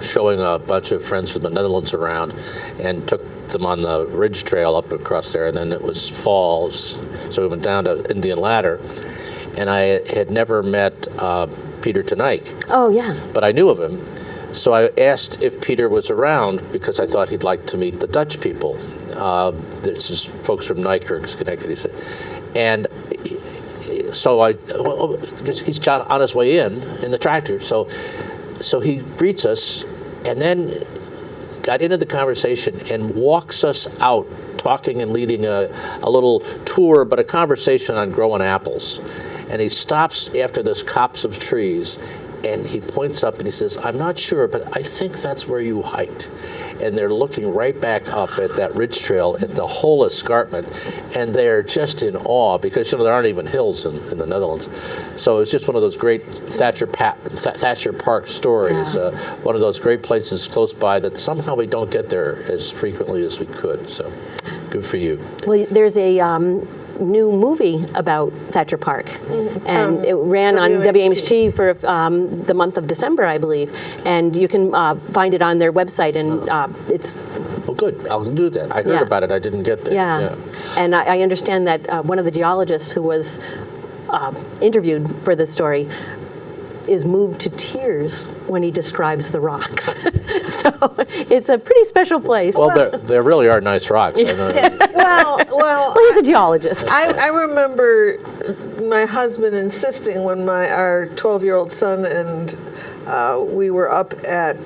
S3: showing a bunch of friends from the Netherlands around and took them on the ridge trail up across there, and then it was fall, so we went down to Indian Ladder, and I had never met Peter Teneyck,
S5: Oh, yeah.
S3: but I knew of him. So I asked if Peter was around because I thought he'd like to meet the Dutch people. This is folks from Nijkerk, Schenectady. And so he's got on his way in the tractor. So he greets us and then got into the conversation and walks us out, talking and leading a little tour, but a conversation on growing apples. And he stops after this copse of trees and he points up and he says, "I'm not sure, but I think that's where you hiked." And they're looking right back up at that ridge trail at the whole escarpment, and they're just in awe because there aren't even hills in the Netherlands. So it's just one of those great Thatcher Park stories. One of those great places close by that somehow we don't get there as frequently as we could. So good for you.
S5: Well, there's a new movie about Thatcher Park, and it ran on WMHT for the month of December, I believe, and you can find it on their website, and it's...
S3: Well, good. I'll do that. I heard about it. I didn't get there.
S5: Yeah. And I understand that one of the geologists who was interviewed for this story is moved to tears when he describes the rocks. So it's a pretty special place.
S3: Well, there really are nice rocks. I know.
S4: Well,
S5: Well, he's a geologist.
S4: I remember my husband insisting when our 12-year-old son and we were up at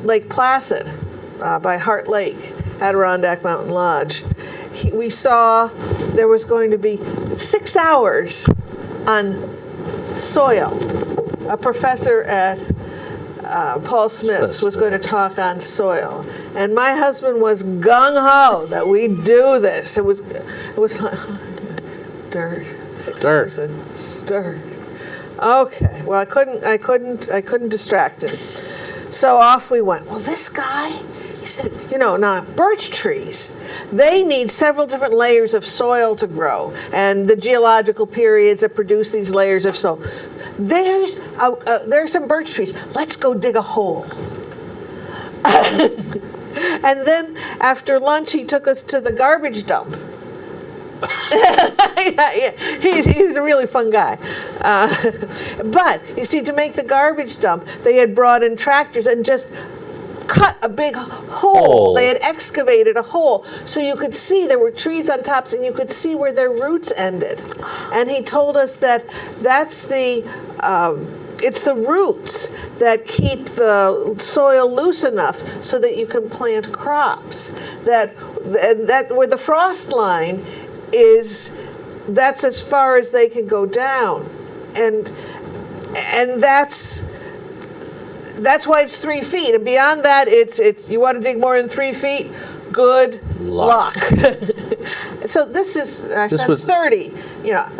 S4: Lake Placid by Heart Lake, Adirondack Mountain Lodge. We saw there was going to be 6 hours on soil. A professor at Paul Smith's was going to talk on soil, and my husband was gung ho that we do this. It was like dirt. 6 hours of dirt. Okay. Well, I couldn't distract him. So off we went. Well, this guy, he said, now birch trees, they need several different layers of soil to grow, and the geological periods that produce these layers of soil. There's some birch trees. Let's go dig a hole. And then after lunch, he took us to the garbage dump. He was a really fun guy. But, you see, to make the garbage dump, they had brought in tractors and just cut a big hole. They had excavated a hole so you could see there were trees on tops and you could see where their roots ended. And he told us that that's it's the roots that keep the soil loose enough so that you can plant crops. That where the frost line is, that's as far as they can go down, and that's why it's 3 feet, and beyond that, it's you want to dig more than 3 feet, good luck. So this is our son's 30.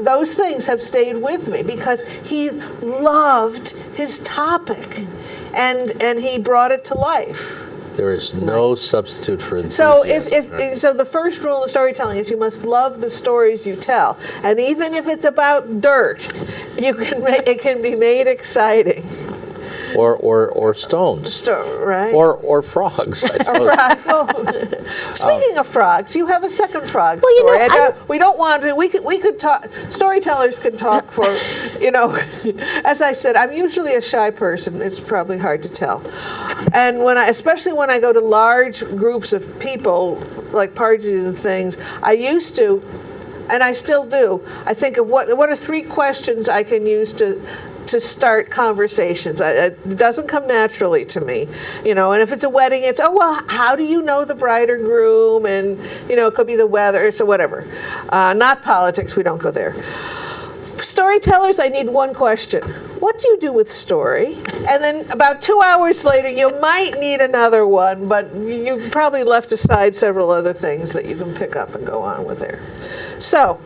S4: Those things have stayed with me because he loved his topic, and he brought it to life.
S3: There is no substitute for enthusiasm.
S4: So the first rule of storytelling is you must love the stories you tell, and even if it's about dirt, it can be made exciting.
S3: Or stones.
S4: Right.
S3: Or frogs, I suppose.
S4: Speaking of frogs, you have a second frog story. We don't want to. We could talk. Storytellers can talk for. As I said, I'm usually a shy person. It's probably hard to tell, and especially when I go to large groups of people, like parties and things, I used to, and I still do. I think of what are 3 questions I can use to start conversations. It doesn't come naturally to me, and if it's a wedding, it's, how do you know the bride or groom? And, it could be the weather, so whatever. Not politics, we don't go there. Storytellers, I need one question. What do you do with story? And then about 2 hours later, you might need another one, but you've probably left aside several other things that you can pick up and go on with there. So,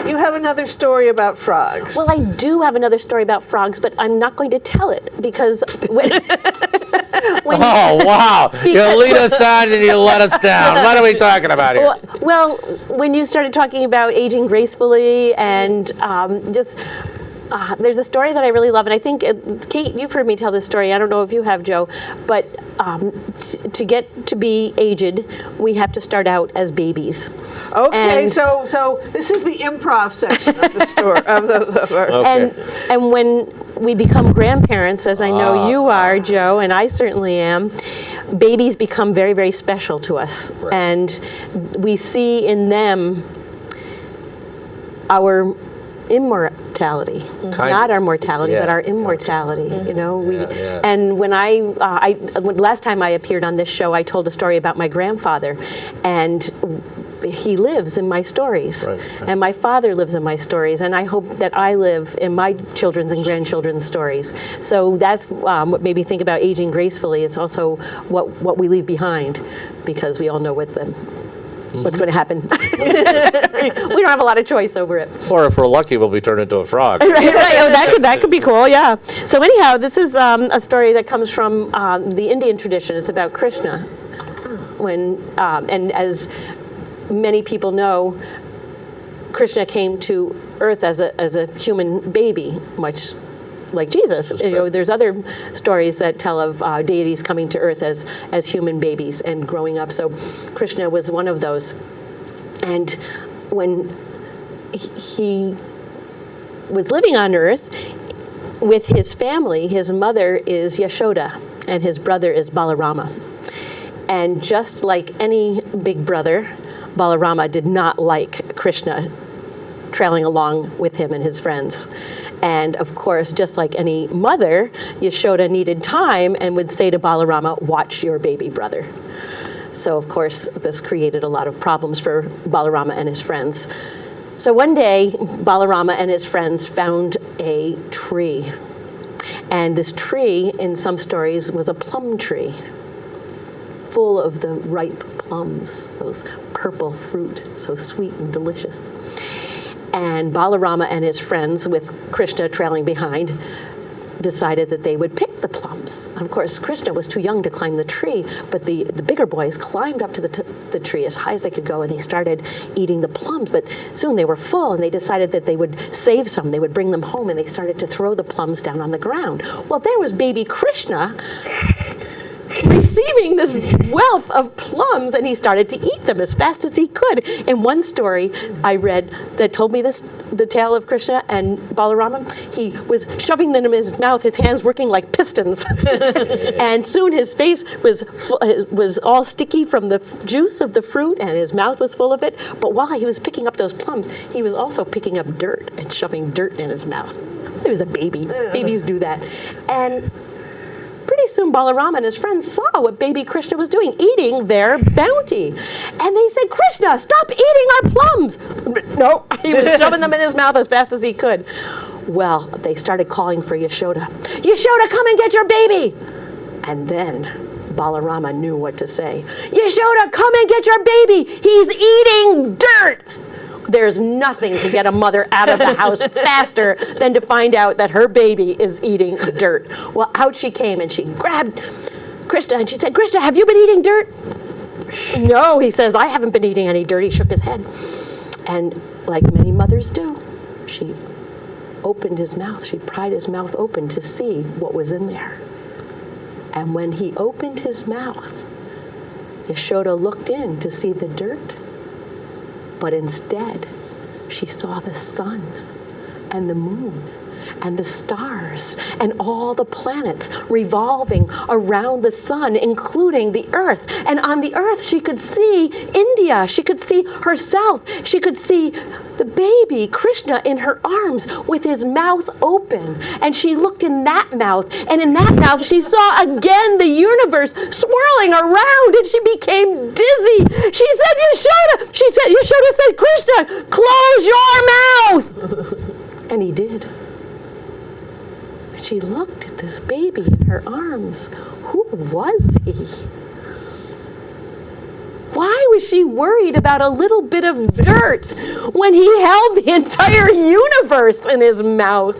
S4: you have another story about frogs.
S5: Well, I do have another story about frogs, but I'm not going to tell it because when
S3: Oh, wow. You lead us on and you let us down. What are we talking about here?
S5: well, when you started talking about aging gracefully and there's a story that I really love, and I think, Kate, you've heard me tell this story. I don't know if you have, Joe, but to get to be aged, we have to start out as babies.
S4: Okay,
S5: And-
S4: so this is the improv section of the story of our.
S3: Okay.
S5: And when we become grandparents, as I know you are, Joe, and I certainly am, babies become very, very special to us.
S3: Right.
S5: And we see in them our immortality, not our mortality,
S3: Yeah.
S5: but our immortality. You know,
S3: Yeah.
S5: And when when last time I appeared on this show, I told a story about my grandfather, and he lives in my stories,
S3: Right.
S5: and my father lives in my stories, and I hope that I live in my children's and grandchildren's stories. So that's what made me think about aging gracefully. It's also what we leave behind, because we all know what's going to happen. We don't have a lot of choice over it.
S3: Or if we're lucky, we'll be turned into a frog.
S5: Right. Oh, that could be cool. Yeah. So anyhow, this is a story that comes from the Indian tradition. It's about Krishna. When and as many people know, Krishna came to Earth as a human baby, much like Jesus. You know, there's other stories that tell of deities coming to Earth as human babies and growing up. So Krishna was one of those. And when he was living on Earth with his family, his mother is Yashoda and his brother is Balarama. And just like any big brother, Balarama did not like Krishna trailing along with him and his friends. And of course, just like any mother, Yashoda needed time and would say to Balarama, "Watch your baby brother." So of course, this created a lot of problems for Balarama and his friends. So one day, Balarama and his friends found a tree. And this tree, in some stories, was a plum tree, full of the ripe plums, those purple fruit, so sweet and delicious. And Balarama and his friends, with Krishna trailing behind, decided that they would pick the plums. Of course, Krishna was too young to climb the tree, but the bigger boys climbed up to the tree as high as they could go, and they started eating the plums. But soon they were full, and they decided that they would save some. They would bring them home, and they started to throw the plums down on the ground. Well, there was baby Krishna receiving this wealth of plums, and he started to eat them as fast as he could. In one story I read that told me the tale of Krishna and Balarama, he was shoving them in his mouth, his hands working like pistons. And soon his face was all sticky from the juice of the fruit, and his mouth was full of it. But while he was picking up those plums, he was also picking up dirt and shoving dirt in his mouth. He was a baby. Babies do that. And pretty soon Balarama and his friends saw what baby Krishna was doing, eating their bounty. And they said, "Krishna, stop eating our plums." No, he was shoving them in his mouth as fast as he could. Well, they started calling for Yashoda. "Yashoda, come and get your baby." And then Balarama knew what to say. "Yashoda, come and get your baby. He's eating dirt." There's nothing to get a mother out of the house faster than to find out that her baby is eating dirt. Well, out she came, and she grabbed Krishna and she said, "Krishna, have you been eating dirt?" "No," he says, "I haven't been eating any dirt." He shook his head. And like many mothers do, she opened his mouth. She pried his mouth open to see what was in there. And when he opened his mouth, Yashoda looked in to see the dirt. But instead, she saw the sun and the moon and the stars and all the planets revolving around the sun, including the earth. And on the earth, she could see India. She could see herself. She could see the baby Krishna in her arms with his mouth open. And she looked in that mouth, and in that mouth she saw again the universe swirling around, and she became dizzy. She said, Yashoda said, "Krishna, close your mouth." And he did. And she looked at this baby in her arms. Who was he? Why was she worried about a little bit of dirt when he held the entire universe in his mouth?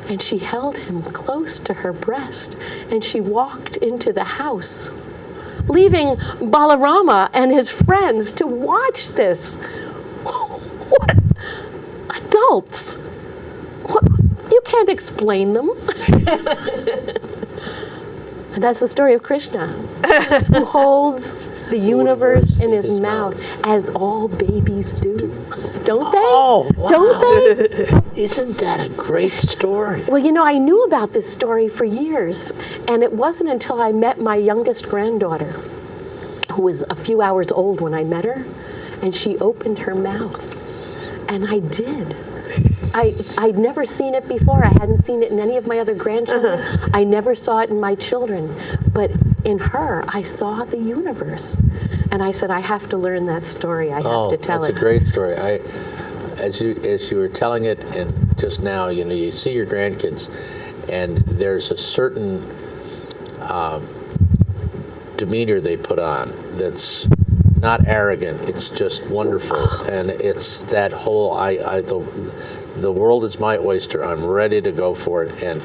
S5: And she held him close to her breast, and she walked into the house, leaving Balarama and his friends to watch this. What adults? What? You can't explain them. And that's the story of Krishna, who holds the universe in his mouth, as all babies do. Don't they?
S3: Oh, wow.
S5: Don't they?
S3: Isn't that a great story?
S5: Well, you know, I knew about this story for years, and it wasn't until I met my youngest granddaughter, who was a few hours old when I met her, and she opened her mouth, and I did. I'd never seen it before. I hadn't seen it in any of my other grandchildren. I never saw it in my children. But in her, I saw the universe. And I said, I have to learn that story. I have to tell it.
S3: That's a great story. As you were telling it, and just now, you know, you see your grandkids, and there's a certain demeanor they put on that's not arrogant. It's just wonderful, and it's that whole the world is my oyster. I'm ready to go for it, and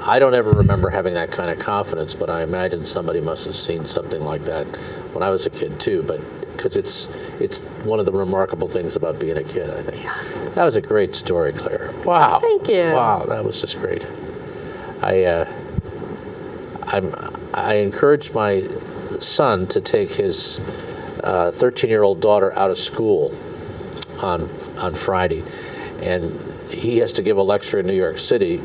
S3: I don't ever remember having that kind of confidence, but I imagine somebody must have seen something like that when I was a kid too. But because it's one of the remarkable things about being a kid, I think. That was a great story, Claire. Wow.
S5: Thank you.
S3: Wow, that was just great. I encouraged my son to take his 13-year-old daughter out of school on Friday, and he has to give a lecture in New York City,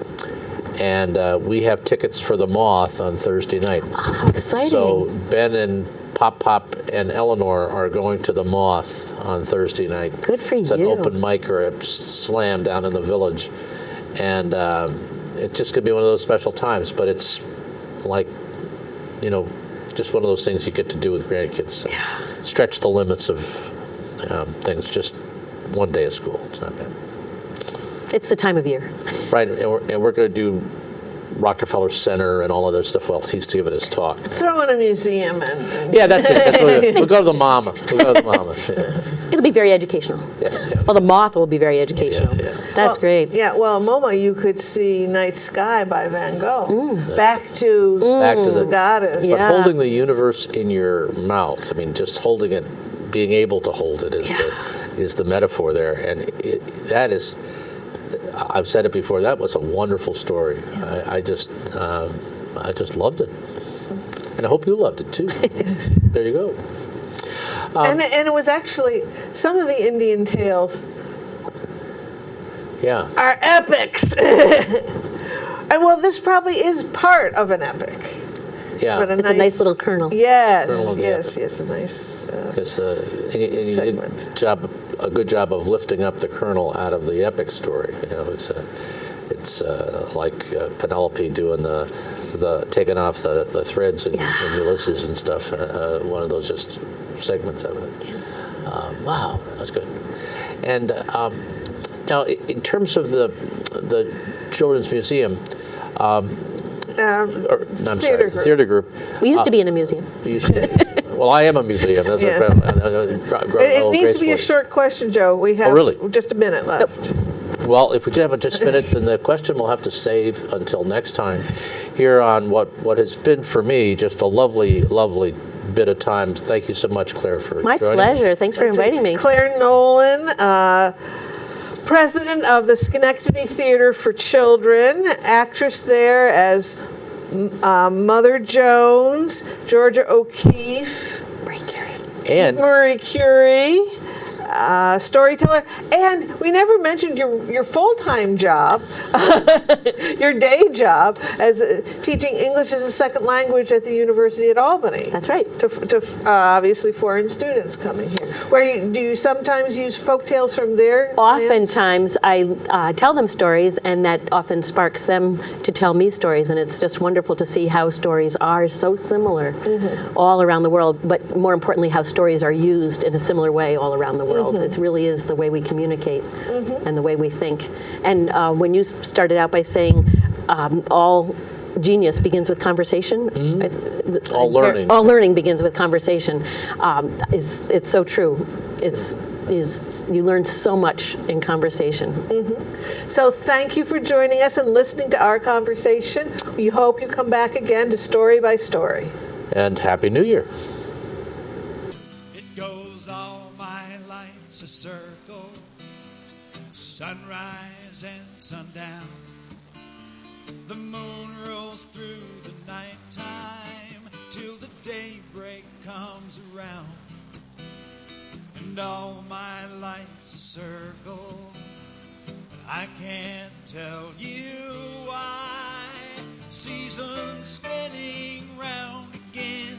S3: and we have tickets for the Moth on Thursday night.
S5: Oh, how exciting.
S3: So Ben and Pop and Eleanor are going to the Moth on Thursday night.
S5: Good for
S3: It's an
S5: you.
S3: open mic or a slam down in the Village, and it's just going to be one of those special times, but it's like, you know, just one of those things you get to do with grandkids. Stretch the limits of things. Just one day of school. It's not bad.
S5: It's the time of year.
S3: Right, and we're going to do Rockefeller Center and all of that stuff while he's giving his talk.
S4: Throw in a museum and
S3: Yeah, that's it. That's what we'll go to the Mama. We'll go to the Mama. Yeah.
S5: It'll be very educational.
S3: Yeah.
S5: Well, the Moth will be very educational.
S3: Yeah.
S5: That's great.
S4: Yeah, well, MoMA, you could see Night Sky by Van Gogh. Back to
S3: the
S4: goddess.
S3: But
S5: Yeah.
S3: holding the universe in your mouth, I mean, just holding it, being able to hold it is the metaphor there. And that is, I've said it before, that was a wonderful story. I just loved it. And I hope you loved it too. There you go.
S4: And it was actually, some of the Indian tales
S3: Yeah.
S4: are epics. And well, this probably is part of an epic.
S3: Yeah.
S4: But
S5: It's a nice little kernel.
S4: Yes,
S3: Kernel of the
S4: yes,
S3: epic.
S4: yes, a nice
S3: And you
S4: segment.
S3: did a good job of lifting up the kernel out of the epic story. You know, it's like Penelope doing the taking off the threads in Ulysses and stuff. One of those just segments of it. Wow, that's good. And now, in terms of the Children's Museum.
S4: Theater group.
S3: Theater group.
S5: We used to be in a museum.
S3: Well, I am a museum. That's
S4: Yes. It needs to be a short question, Joe. We have
S3: really?
S4: just a minute left.
S3: Well, if we have just a minute, then the question we'll have to save until next time here on what has been for me just a lovely, lovely bit of time. Thank you so much, Claire, for
S5: My
S3: joining
S5: pleasure.
S3: us.
S5: Thanks for inviting me.
S4: Claire Nolan, president of the Schenectady Theater for Children, actress there as Mother Jones, Georgia O'Keeffe,
S3: And
S4: Marie Curie, storyteller, and we never mentioned your full-time job, your day job as teaching English as a second language at the University at Albany.
S5: That's right.
S4: To obviously foreign students coming here. Do you sometimes use folk tales from their lands?
S5: Oftentimes, I tell them stories, and that often sparks them to tell me stories, and it's just wonderful to see how stories are so similar all around the world, but more importantly, how stories are used in a similar way all around the world. It really is the way we communicate and the way we think. And when you started out by saying all genius begins with conversation.
S3: All learning.
S5: All learning begins with conversation. It's so true. You learn so much in conversation.
S4: So thank you for joining us and listening to our conversation. We hope you come back again to Story by Story.
S3: And Happy New Year.
S2: It goes all my life's a circle, sunrise and sundown. The moon rolls through the nighttime till the daybreak comes around. And all my life's a circle, but I can't tell you why. Seasons spinning round again,